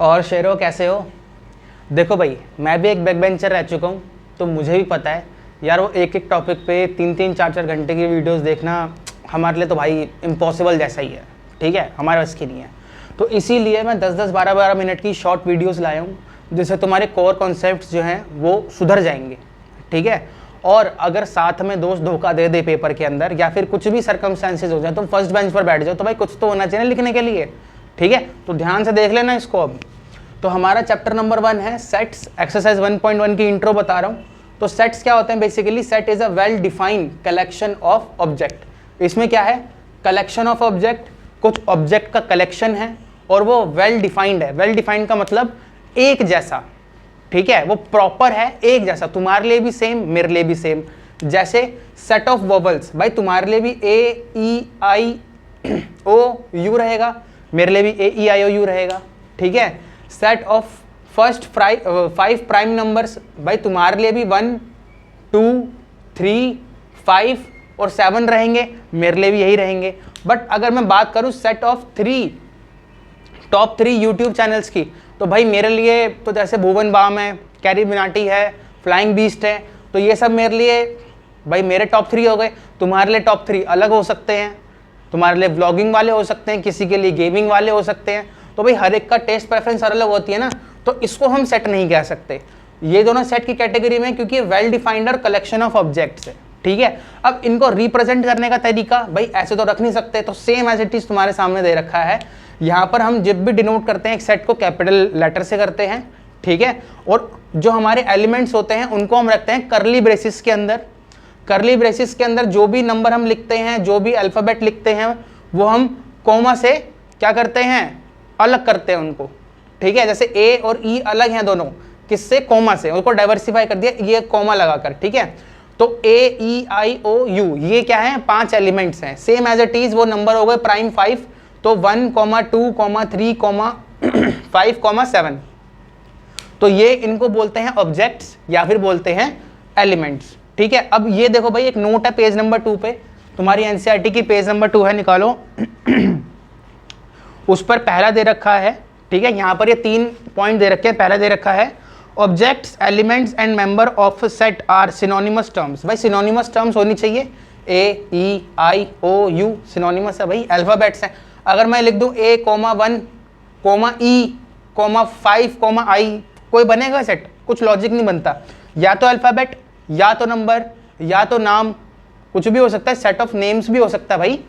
और शेरों कैसे हो? देखो भाई, मैं भी एक बैक बेंचर रह चुका हूँ, तो मुझे भी पता है यार, वो एक एक टॉपिक पे 3-3 4-4 घंटे की वीडियोस देखना हमारे लिए तो भाई इम्पॉसिबल जैसा ही है। ठीक है, हमारे बस की नहीं है। तो इसीलिए मैं 10-10 12-12 मिनट की शॉर्ट वीडियोस लाया हूँ, जिससे तुम्हारे कोर कॉन्सेप्ट्स जो हैं वो सुधर जाएंगे। ठीक है, और अगर साथ में दोस्त धोखा दे दे पेपर के अंदर, या फिर कुछ भी सर्कमस्टेंसेज हो जाए, तुम फर्स्ट बेंच पर बैठ जाओ, तो भाई कुछ तो होना चाहिए लिखने के लिए। ठीक है, तो ध्यान से देख लेना इसको। अब तो हमारा चैप्टर नंबर 1 है सेट्स, एक्सरसाइज 1.1 की इंट्रो बता रहा हूँ। तो सेट्स क्या होते हैं? Basically set is a well defined collection of object. इसमें क्या है? कलेक्शन ऑफ ऑब्जेक्ट, कुछ ऑब्जेक्ट का कलेक्शन है और वो वेल डिफाइंड है। वेल डिफाइंड का मतलब एक जैसा। ठीक है, वो प्रॉपर है, एक जैसा, तुम्हारे लिए भी सेम, मेरे लिए भी सेम। जैसे सेट ऑफ वोवल्स, भाई तुम्हारे लिए भी ए ई आई ओ यू रहेगा, मेरे लिए भी ए ई आई ओ यू रहेगा। ठीक है, set of first 5 prime numbers, भाई तुम्हारे लिए भी 1 2 3 5 और 7 रहेंगे, मेरे लिए भी यही रहेंगे। बट अगर मैं बात करूं set of 3 top 3 YouTube channels की, तो भाई मेरे लिए तो जैसे भुवन बाम है, कैरी मिनाटी है, फ्लाइंग बीस्ट है, तो ये सब मेरे लिए भाई मेरे टॉप 3 हो गए। तुम्हारे लिए टॉप 3 अलग हो सकते हैं, तुम्हारे लिए व्लॉगिंग वाले हो सकते हैं, किसी के लिए गेमिंग वाले हो सकते हैं। तो भाई हर एक का टेस्ट प्रेफरेंस अलग होती है ना, तो इसको हम सेट नहीं कह सकते। ये दोनों सेट की कैटेगरी में, क्योंकि वेल डिफाइंड और कलेक्शन ऑफ ऑब्जेक्ट्स है। ठीक है, अब इनको रिप्रेजेंट करने का तरीका भाई ऐसे तो रख नहीं सकते, तो सेम एज इट इज तुम्हारे सामने दे रखा है। यहाँ पर हम जब भी डिनोट करते हैं एक सेट को कैपिटल लेटर से करते हैं। ठीक है, और जो हमारे एलिमेंट्स होते हैं उनको हम रखते हैं करली ब्रेसिस के अंदर। करली ब्रेसिस के अंदर जो भी नंबर हम लिखते हैं, जो भी अल्फ़ाबेट लिखते हैं, वो हम कोमा से क्या करते हैं? अलग करते हैं उनको। ठीक है, जैसे ए और ई अलग हैं दोनों, किससे? कोमा से, उनको डाइवर्सिफाई कर दिया ये कोमा लगाकर। ठीक है, तो ए ई आई ओ यू ये क्या है? 5 एलिमेंट्स हैं। सेम एज इट इज वो नंबर हो गए प्राइम 5, तो 1, 2, 3, 5, 7। तो ये इनको बोलते हैं ऑब्जेक्ट्स या फिर बोलते हैं एलिमेंट्स। ठीक है, अब ये देखो भाई, एक नोट है पेज नंबर 2 पे, तुम्हारी एनसीईआरटी की पेज नंबर 2 है, निकालो। उस पर पहला दे रखा है। ठीक है, यहाँ पर ये 3 पॉइंट दे रखे हैं। पहला दे रखा है objects, elements and member of set are synonymous terms. भाई सिनोनिमस टर्म्स होनी चाहिए, ए ई आई ओ यू सिनोनिमस है भाई, अल्फाबेट्स हैं। अगर मैं लिख दूं A, 1, E, 5, I, कोई बनेगा सेट? कुछ लॉजिक नहीं बनता। या तो अल्फाबेट, या तो नंबर, या तो नाम, कुछ भी हो सकता है। सेट ऑफ नेम्स भी हो सकता है भाई।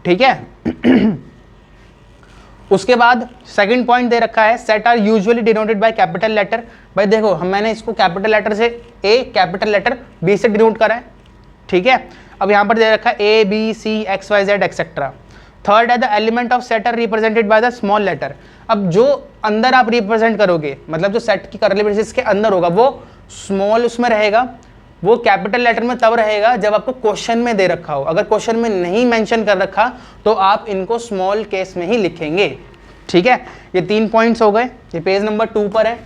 ठीक है उसके बाद सेकंड पॉइंट दे रखा है set are usually denoted by capital letter. भाई देखो, मैंने इसको कैपिटल लेटर से ए, कैपिटल लेटर बी से डिनोट करा है। ठीक है, अब यहाँ पर दे रखा है a b c x y z etcetera. Third है the element of set are represented by the small letter. अब जो अंदर आप रिप्रेजेंट करोगे, मतलब जो सेट की करली ब्रेसेस के अंदर होगा, वो स्मॉल उसमें रहेगा। वो कैपिटल लेटर में तब रहेगा जब आपको क्वेश्चन में दे रखा हो। अगर क्वेश्चन में नहीं मेंशन कर रखा तो आप इनको स्मॉल केस में ही लिखेंगे। ठीक है, ये 3 पॉइंट्स हो गए। ये पेज नंबर 2 पर है।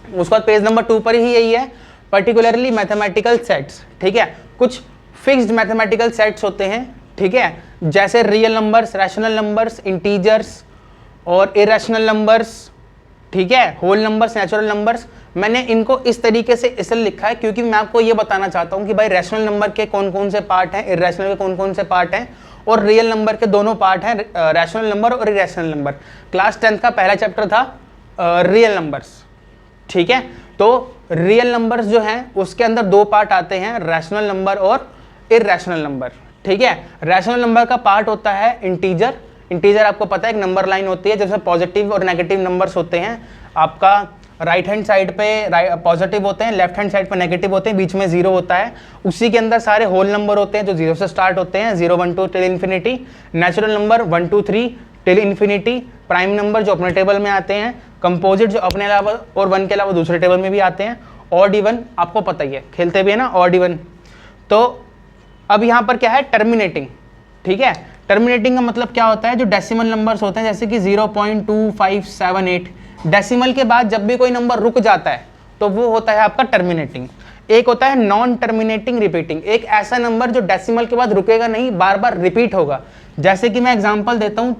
उसके बाद पेज नंबर 2 पर ही यही है, पर्टिकुलरली मैथमेटिकल सेट्स। ठीक है, कुछ फिक्स्ड मैथमेटिकल सेट्स होते हैं। ठीक है, जैसे real numbers, rational numbers, integers और इरेशनल नंबर्स। ठीक है, होल नंबर्स, नेचुरल नंबर्स। मैंने इनको इस तरीके से इसलिए लिखा है क्योंकि मैं आपको ये बताना चाहता हूँ कि भाई रैशनल नंबर के कौन कौन से पार्ट हैं, इरेशनल के कौन कौन से पार्ट हैं, और रियल नंबर के दोनों पार्ट हैं, रैशनल नंबर और इरेशनल नंबर। क्लास 10th का पहला चैप्टर था रियल नंबर्स। ठीक है, तो रियल नंबर्स जो हैं उसके अंदर 2 पार्ट आते हैं, रैशनल नंबर और इरेशनल नंबर। ठीक है, रैशनल नंबर का पार्ट होता है इंटीजर। इंटीजर आपको पता है एक नंबर लाइन होती है जिसमें पॉजिटिव और नेगेटिव नंबर्स होते हैं। आपका राइट हैंड साइड पे पॉजिटिव होते हैं, लेफ्ट हैंड साइड पे नेगेटिव होते हैं, बीच में 0 होता है। उसी के अंदर सारे होल नंबर होते हैं जो 0 से स्टार्ट होते हैं, 0 1 2 till infinity. Natural number 1 2 3 till infinity. Prime number जो अपने टेबल में आते हैं, कंपोजिट जो अपने अलावा और 1 के अलावा दूसरे टेबल में भी आते हैं, ऑड इवन आपको पता ही है, खेलते भी है ना ऑड इवन। तो अब यहाँ पर क्या है? टर्मिनेटिंग। ठीक है, टर्मिनेटिंग का मतलब क्या होता है? जो डेसिमल नंबर्स होते हैं, जैसे कि 0.2578, डेसिमल के बाद जब भी कोई नंबर रुक जाता है तो वो होता है आपका टर्मिनेटिंग। एक होता है नॉन टर्मिनेटिंग रिपीटिंग, एक ऐसा नंबर जो डेसिमल के बाद रुकेगा नहीं, बार बार रिपीट होगा। जैसे कि मैं एग्जांपल देता हूँ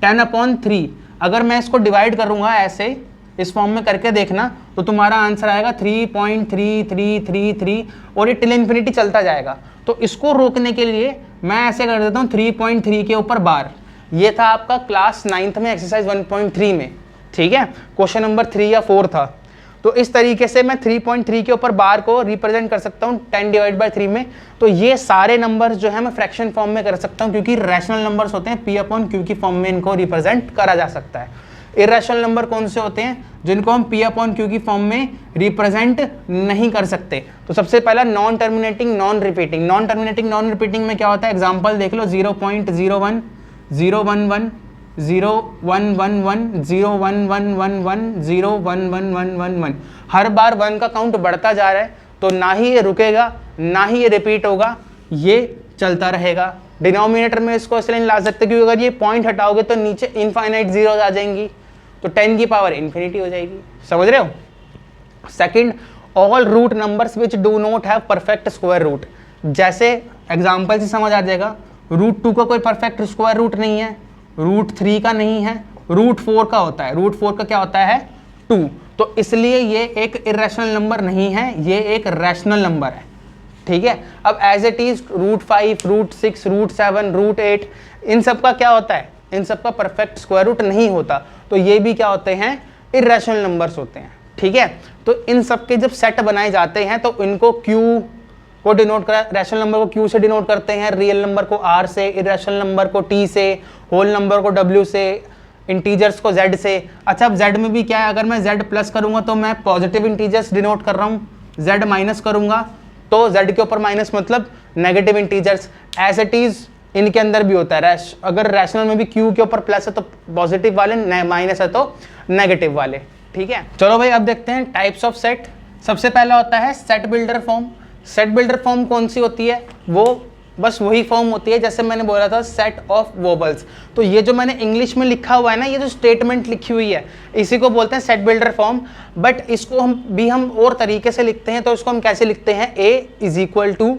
10/3। अगर मैं इसको डिवाइड करूँगा ऐसे इस फॉर्म में करके देखना तो तुम्हारा आंसर आएगा 3.3333 और ये टिल इन्फिनिटी चलता जाएगा। तो इसको रोकने के लिए मैं ऐसे कर देता हूँ 3.3 के ऊपर बार। ये था आपका क्लास 9th में एक्सरसाइज 1.3 में, ठीक है, क्वेश्चन नंबर 3 या 4 था। तो इस तरीके से मैं 3.3 के ऊपर बार को रिप्रेजेंट कर सकता हूँ 10/3 में। तो ये सारे नंबर्स जो है मैं फ्रैक्शन फॉर्म में कर सकता हूँ, क्योंकि रैशनल नंबर्स होते हैं, P/Q की फॉर्म में इनको रिप्रेजेंट करा जा सकता है। इरेशनल नंबर कौन से होते हैं जिनको हम P/Q की फॉर्म में रिप्रेजेंट नहीं कर सकते? तो सबसे पहला non terminating non repeating. Non terminating non repeating में क्या होता है? एग्जांपल देख लो, 0.01 011 01111 01111 01111। हर बार 1 का काउंट बढ़ता जा रहा है, तो ना ही ये रुकेगा ना ही ये रिपीट होगा, ये चलता रहेगा। डिनोमिनेटर में इसको इसलिए नहीं ला सकते क्योंकि अगर ये पॉइंट हटाओगे तो नीचे इनफाइनाइट जीरोस आ जाएंगी, तो 10 की पावर इन्फिनिटी हो जाएगी। समझ रहे हो? Second, all root numbers which do not have perfect square root. जैसे एग्जांपल से समझ आ जाएगा, √2 का कोई परफेक्ट स्क्वायर रूट नहीं है, √3 का नहीं है, √4 का होता है। √4 का क्या होता है? 2। तो इसलिए ये एक इरेशनल नंबर नहीं है, ये एक रैशनल नंबर है, ठीक है। अब एज इट इज √5 √6 √7 √8 इन सब का क्या होता है? इन सब का परफेक्ट स्क्वायर रूट नहीं होता, तो ये भी क्या होते हैं? इरेशनल नंबर्स होते हैं, ठीक है। तो इन सब के जब सेट बनाए जाते हैं तो इनको Q को डिनोट कर, रैशनल नंबर को Q से डिनोट करते हैं, रियल नंबर को R से, इरेशनल नंबर को T से, होल नंबर को W से, इंटीजर्स को Z से। अच्छा, अब Z में भी क्या है? अगर मैं Z प्लस करूंगा तो मैं पॉजिटिव इंटीजर्स डिनोट कर रहा हूँ, Z माइनस करूंगा तो Z के ऊपर माइनस मतलब negative integers. As it is इनके अंदर भी होता है, अगर रैशनल में भी Q के ऊपर प्लस है तो पॉजिटिव वाले, माइनस है तो नेगेटिव वाले, ठीक है। चलो भाई, अब देखते हैं टाइप्स ऑफ सेट। सबसे पहला होता है set builder form. Set builder form कौन सी होती है? वो बस वही फॉर्म होती है जैसे मैंने बोला था, सेट ऑफ वोबल्स। तो ये जो मैंने इंग्लिश में लिखा हुआ है ना, ये जो स्टेटमेंट लिखी हुई है, इसी को बोलते हैं सेट बिल्डर फॉर्म। बट इसको हम और तरीके से लिखते हैं। तो इसको हम कैसे लिखते हैं? A =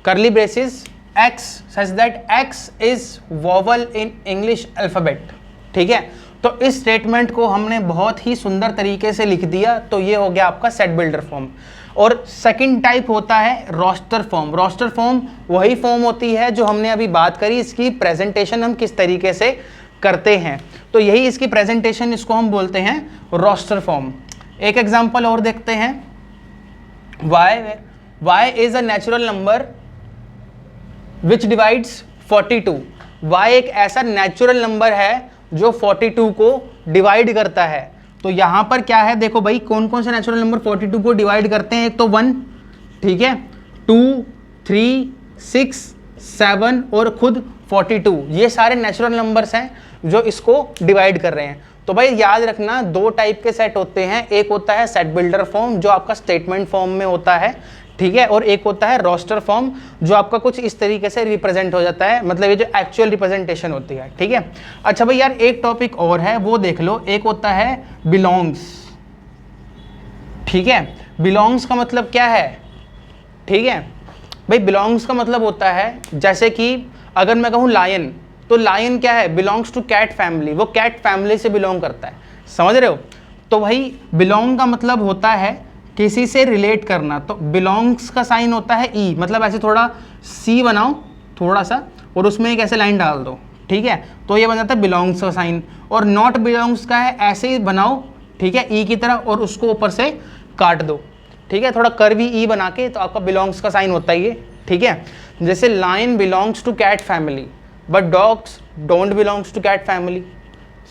करली braces X such that X is vowel in English alphabet, ठीक है। तो इस स्टेटमेंट को हमने बहुत ही सुंदर तरीके से लिख दिया, तो ये हो गया आपका सेट बिल्डर फॉर्म। और सेकंड टाइप होता है रोस्टर फॉर्म। रोस्टर फॉर्म वही फॉर्म होती है जो हमने अभी बात करी, इसकी प्रेजेंटेशन हम किस तरीके से करते हैं, तो यही इसकी प्रेजेंटेशन, इसको हम बोलते हैं रोस्टर फॉर्म। एक एग्जांपल और देखते हैं, y is a natural number which divides 42। y एक ऐसा नेचुरल नंबर है जो 42 को डिवाइड करता है। तो यहां पर क्या है? देखो भाई, कौन कौन से नेचुरल नंबर 42 को डिवाइड करते हैं? एक तो 1, ठीक है, 2 3 6 7 और खुद 42, ये सारे नेचुरल नंबर्स हैं जो इसको डिवाइड कर रहे हैं। तो भाई याद रखना, 2 टाइप के सेट होते हैं, एक होता है सेट बिल्डर फॉर्म जो आपका स्टेटमेंट फॉर्म में होता है, ठीक है, और एक होता है रोस्टर फॉर्म जो आपका कुछ इस तरीके से रिप्रेजेंट हो जाता है, मतलब ये जो एक्चुअल रिप्रेजेंटेशन होती है, ठीक है। अच्छा भाई यार, एक टॉपिक और है, वो देख लो। एक होता है बिलोंग्स, ठीक है। बिलोंग्स का मतलब क्या है? ठीक है भाई, बिलोंग्स का मतलब होता है, जैसे कि अगर मैं कहूँ लायन, तो लायन क्या है? बिलोंग्स टू कैट फैमिली, वो कैट फैमिली से बिलोंग करता है, समझ रहे हो? तो भाई बिलोंग का मतलब होता है किसी से रिलेट करना। तो बिलोंग्स का साइन होता है E, मतलब ऐसे थोड़ा C बनाओ थोड़ा सा और उसमें एक ऐसे लाइन डाल दो, ठीक है, तो ये बन जाता है बिलोंग्स का साइन। और नॉट बिलोंग्स का है, ऐसे ही बनाओ, ठीक है, E की तरह, और उसको ऊपर से काट दो, ठीक है, थोड़ा कर्वी E बना के, तो आपका बिलोंग्स का साइन होता है ये, ठीक है। जैसे lion belongs to cat family but dogs don't belongs to cat family,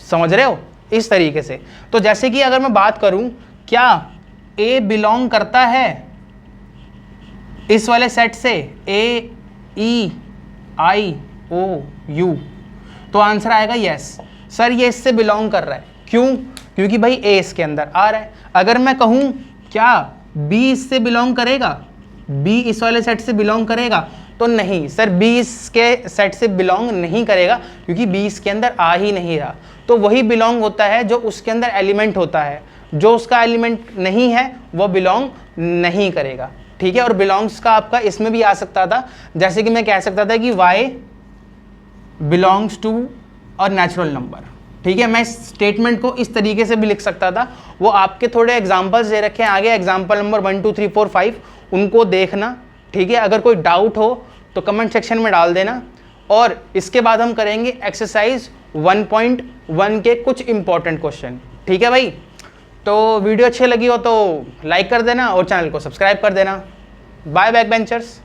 समझ रहे हो? इस तरीके से। तो जैसे कि अगर मैं बात करूं, क्या A बिलोंग करता है इस वाले सेट से, A E I O U, तो आंसर आएगा यस सर, ये इससे बिलोंग कर रहा है। क्यों? क्योंकि भाई A इसके अंदर आ रहा है। अगर मैं कहूं क्या B इससे बिलोंग करेगा, B इस वाले सेट से बिलोंग करेगा, तो नहीं सर, B इसके सेट से बिलोंग नहीं करेगा क्योंकि B इसके अंदर आ ही नहीं रहा। तो वही बिलोंग होता है जो उसके अंदर एलिमेंट होता है, जो उसका एलिमेंट नहीं है वो बिलोंग नहीं करेगा, ठीक है। और बिलोंग्स का आपका इसमें भी आ सकता था, जैसे कि मैं कह सकता था कि y belongs to a natural number, ठीक है, मैं स्टेटमेंट को इस तरीके से भी लिख सकता था, वो आपके थोड़े एग्जांपल्स दे रखे हैं आगे, एग्जांपल नंबर 1 2 3 4 5 उनको देखना। ठीक है, अगर कोई डाउट हो तो कमेंट सेक्शन में डाल देना। और इसके बाद हम करेंगे एक्सरसाइज 1.1 के कुछ इंपॉर्टेंट क्वेश्चन। ठीक है भाई, तो वीडियो अच्छी लगी हो तो लाइक कर देना और चैनल को सब्सक्राइब कर देना। Buy back benchers.